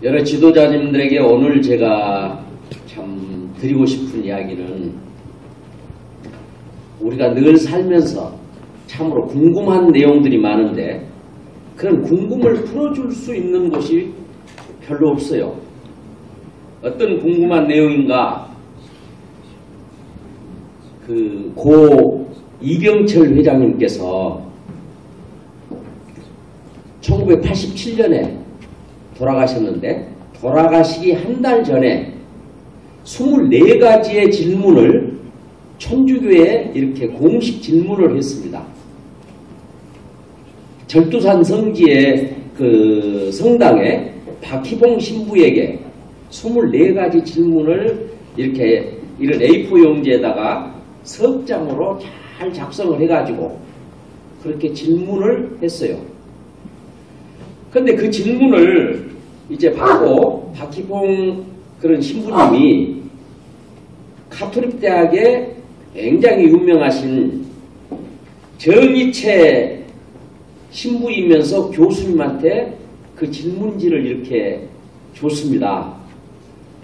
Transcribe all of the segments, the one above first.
여러 지도자님들에게 오늘 제가 참 드리고 싶은 이야기는 우리가 늘 살면서 참으로 궁금한 내용들이 많은데 그런 궁금을 풀어줄 수 있는 곳이 별로 없어요. 어떤 궁금한 내용인가? 고 이병철 회장님께서 1987년에 돌아가셨는데 돌아가시기 한 달 전에 24가지의 질문을 천주교에 이렇게 공식 질문을 했습니다. 절두산 성지의 그 성당에 박희봉 신부에게 24가지 질문을 이렇게 이런 A4 용지에다가 석장으로 잘 작성을 해가지고 그렇게 질문을 했어요. 근데 그 질문을 이제 받고 박희봉 그런 신부님이 가톨릭 대학에 굉장히 유명하신 정희채 신부이면서 교수님한테 그 질문지를 이렇게 줬습니다.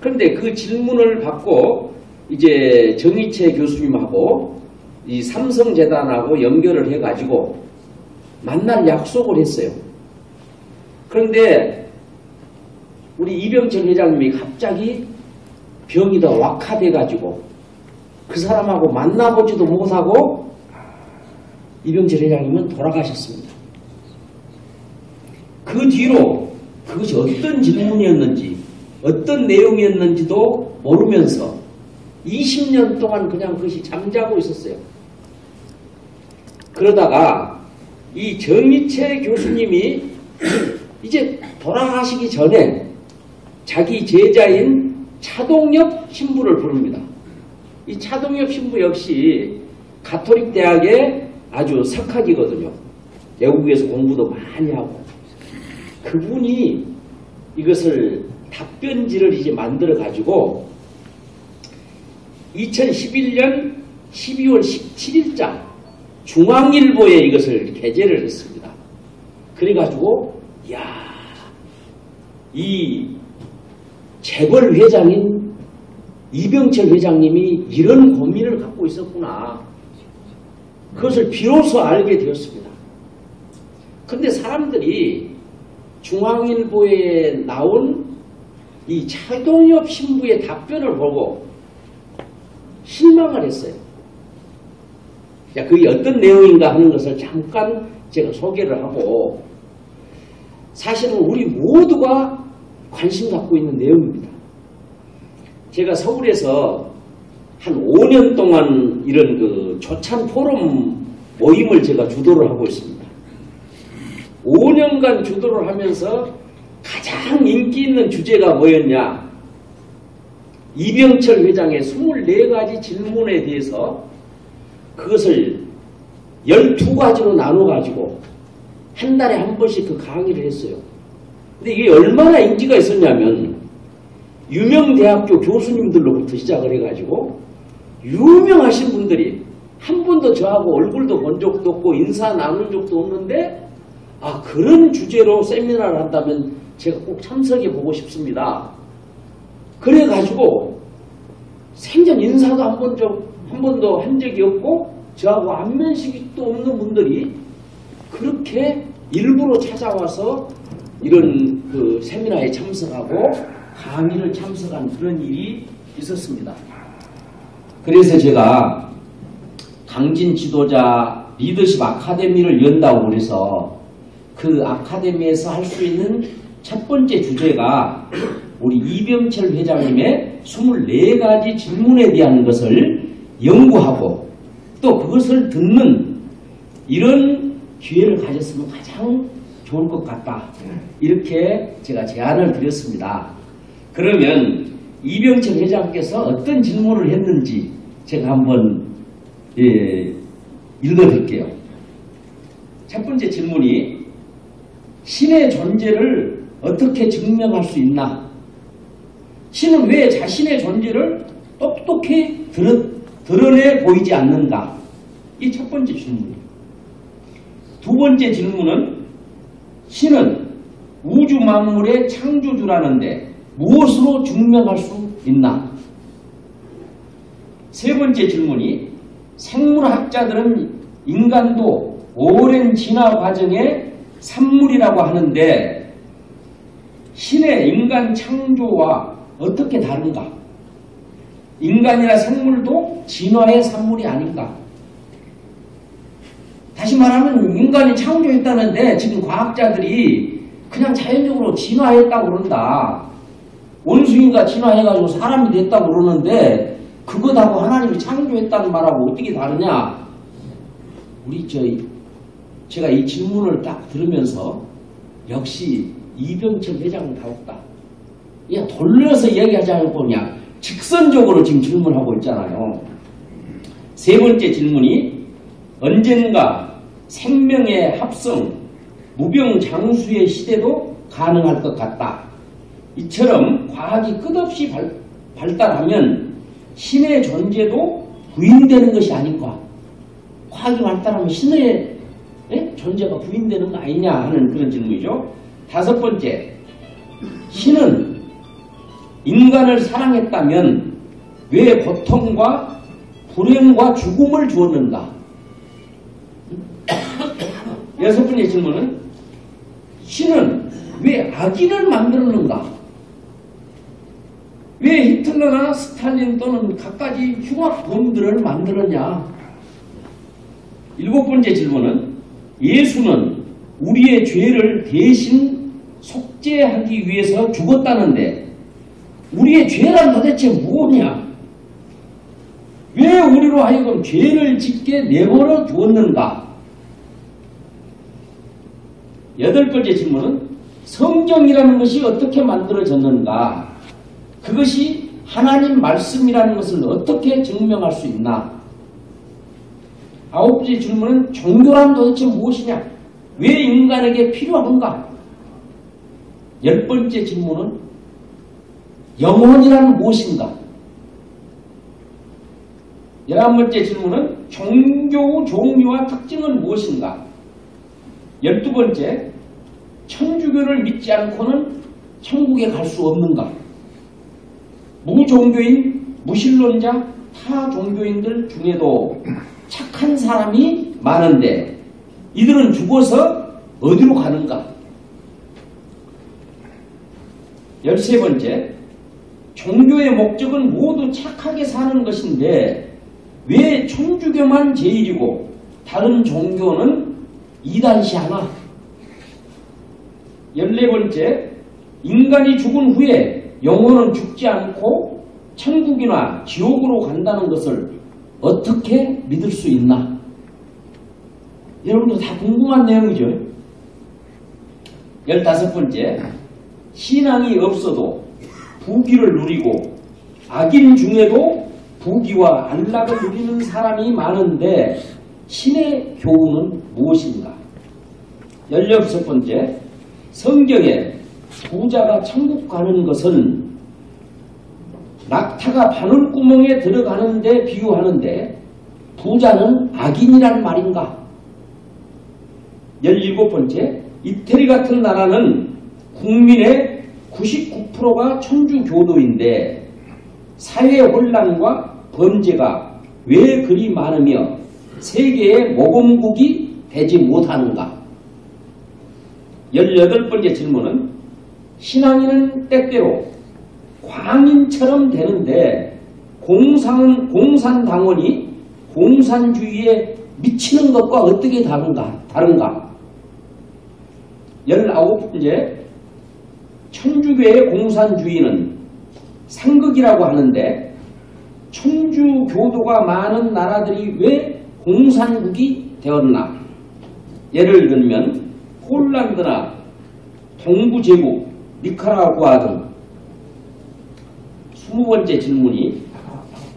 그런데 그 질문을 받고 이제 정희채 교수님하고 이 삼성재단하고 연결을 해가지고 만날 약속을 했어요. 그런데 우리 이병철 회장님이 갑자기 병이 더 악화돼가지고 그 사람하고 만나보지도 못하고 이병철 회장님은 돌아가셨습니다. 그 뒤로 그것이 어떤 질문이었는지 어떤 내용이었는지도 모르면서 20년 동안 그냥 그것이 잠자고 있었어요. 그러다가 이 정희채 교수님이 이제 돌아가시기 전에 자기 제자인 차동엽 신부를 부릅니다. 이 차동엽 신부 역시 가톨릭 대학의 아주 석학이거든요. 외국에서 공부도 많이 하고. 그분이 이것을 답변지를 이제 만들어 가지고 2011년 12월 17일자 중앙일보에 이것을 게재를 했습니다. 그래가지고 이 재벌 회장인 이병철 회장님이 이런 고민을 갖고 있었구나. 그것을 비로소 알게 되었습니다. 그런데 사람들이 중앙일보에 나온 이 차동엽 신부의 답변을 보고 실망을 했어요. 그게 어떤 내용인가 하는 것을 잠깐 제가 소개를 하고 사실은 우리 모두가 관심 갖고 있는 내용입니다. 제가 서울에서 한 5년 동안 이런 그 조찬 포럼 모임을 제가 주도를 하고 있습니다. 5년간 주도를 하면서 가장 인기 있는 주제가 뭐였냐? 이병철 회장의 24가지 질문에 대해서 그것을 12가지로 나눠가지고 한 달에 한 번씩 그 강의를 했어요. 근데 이게 얼마나 인기가 있었냐면 유명 대학교 교수님들로부터 시작을 해가지고 유명하신 분들이 한 번도 저하고 얼굴도 본 적도 없고 인사 나눈 적도 없는데 그런 주제로 세미나를 한다면 제가 꼭 참석해 보고 싶습니다. 그래가지고 생전 인사도 한 번도 한 적이 없고 저하고 안면식도 없는 분들이 그렇게 일부러 찾아와서 이런 그 세미나에 참석하고 강의를 참석한 그런 일이 있었습니다. 그래서 제가 강진 지도자 리더십 아카데미를 연다고 그래서 그 아카데미에서 할 수 있는 첫 번째 주제가 우리 이병철 회장님의 24가지 질문에 대한 것을 연구하고 또 그것을 듣는 이런 기회를 가졌으면 가장 좋을 것 같다. 이렇게 제가 제안을 드렸습니다. 그러면 이병철 회장께서 어떤 질문을 했는지 제가 한번 읽어드릴게요. 첫 번째 질문이 신의 존재를 어떻게 증명할 수 있나? 신은 왜 자신의 존재를 똑똑히 드러내 보이지 않는가? 이 첫 번째 질문이에요. 두 번째 질문은 신은 우주 우주 만물의 창조주라는데 무엇으로 증명할 수 있나? 세 번째 질문이 생물학자들은 인간도 오랜 진화 과정의 산물이라고 하는데 신의 인간 창조와 어떻게 다른가? 인간이나 생물도 진화의 산물이 아닌가? 다시 말하면 인간이 창조했다는데 지금 과학자들이 그냥 자연적으로 진화했다고 그런다. 원숭이가 진화해가지고 사람이 됐다고 그러는데 그것하고 하나님이 창조했다는 말하고 어떻게 다르냐? 제가 이 질문을 딱 들으면서 역시 이병철 회장다웠다. 야, 돌려서 얘기하자고 그냥 직선적으로 지금 질문하고 있잖아요. 세 번째 질문이 언젠가 생명의 합성, 무병장수의 시대도 가능할 것 같다. 이처럼 과학이 끝없이 발달하면 신의 존재도 부인되는 것이 아닌가. 과학이 발달하면 신의 존재가 부인되는 거 아니냐 하는 그런 질문이죠. 다섯 번째, 신은 인간을 사랑했다면 왜 고통과 불행과 죽음을 주었는가? 여섯 번째 질문은 신은 왜 악인을 만들었는가? 왜 히틀러나 스탈린 또는 갖가지 흉악범들을 만들었냐? 일곱 번째 질문은 예수는 우리의 죄를 대신 속죄하기 위해서 죽었다는데 우리의 죄란 도대체 뭐냐? 왜 우리로 하여금 죄를 짓게 내버려 두었는가? 여덟 번째 질문은 성경이라는 것이 어떻게 만들어졌는가? 그것이 하나님 말씀이라는 것을 어떻게 증명할 수 있나? 아홉 번째 질문은 종교란 도대체 무엇이냐? 왜 인간에게 필요한가? 열 번째 질문은 영혼이란 무엇인가? 11번째 질문은 종교 종류와 특징은 무엇인가? 12번째, 천주교를 믿지 않고는 천국에 갈 수 없는가? 무종교인, 무신론자, 타 종교인들 중에도 착한 사람이 많은데 이들은 죽어서 어디로 가는가? 13번째, 종교의 목적은 모두 착하게 사는 것인데 왜 천주교만 제일이고 다른 종교는 이단시하나? 14번째, 인간이 죽은 후에 영혼은 죽지 않고 천국이나 지옥으로 간다는 것을 어떻게 믿을 수 있나? 여러분도 다 궁금한 내용이죠. 15번째, 신앙이 없어도 부귀를 누리고 악인 중에도 부귀와 안락을 누리는 사람이 많은데 신의 교훈은 무엇인가? 16번째, 성경에 부자가 천국 가는 것은 낙타가 바늘구멍에 들어가는데 비유하는데 부자는 악인이란 말인가? 17번째, 이태리 같은 나라는 국민의 99%가 천주교도인데 사회 혼란과 범죄가 왜 그리 많으며 세계의 모범국이 되지 못하는가? 18번째 질문은 신앙인은 때때로 광인처럼 되는데 공산당원이 공산주의에 미치는 것과 어떻게 다른가? 19번째, 천주교의 공산주의는 상극이라고 하는데 천주교도가 많은 나라들이 왜 공산국이 되었나? 예를 들면 폴란드나 동부제국, 니카라구아 등. 20번째 질문이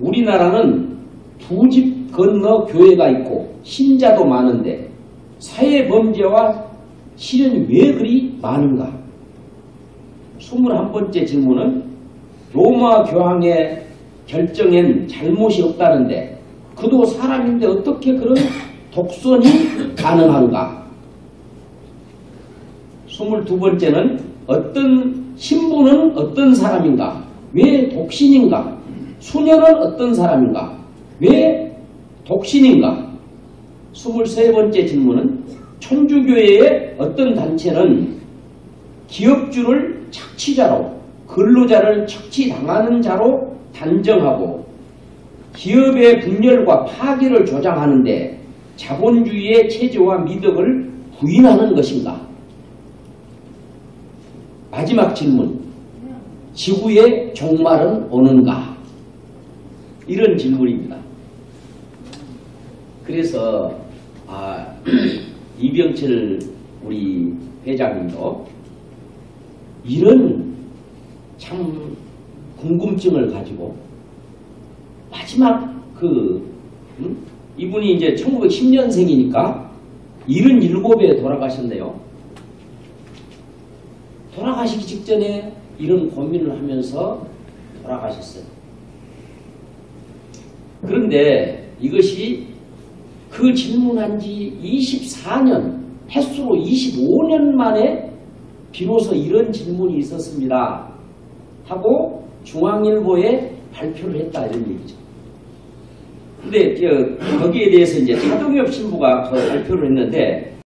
우리나라는 두 집 건너 교회가 있고 신자도 많은데 사회범죄와 시련이 왜 그리 많은가? 21번째 질문은 로마 교황의 결정엔 잘못이 없다는데 그도 사람인데 어떻게 그런 독선이 가능한가? 22번째는 어떤 신부는 어떤 사람인가? 왜 독신인가? 수녀는 어떤 사람인가? 왜 독신인가? 23번째 질문은 천주교회의 어떤 단체는 기업주를 착취자로, 근로자를 착취당하는 자로 단정하고 기업의 분열과 파괴를 조장하는데 자본주의의 체제와 미덕을 부인하는 것인가? 마지막 질문. 지구의 종말은 오는가? 이런 질문입니다. 그래서 이병철 우리 회장님도 이런 참 궁금증을 가지고 마지막 이분이 이제 1910년생이니까 77에 돌아가셨네요. 돌아가시기 직전에 이런 고민을 하면서 돌아가셨어요. 그런데 이것이 그 질문한 지 24년, 횟수로 25년 만에 비로소 이런 질문이 있었습니다. 하고 중앙일보에 발표를 했다 이런 얘기죠. 근데 거기에 대해서 이제 차동엽 신부가 발표를 했는데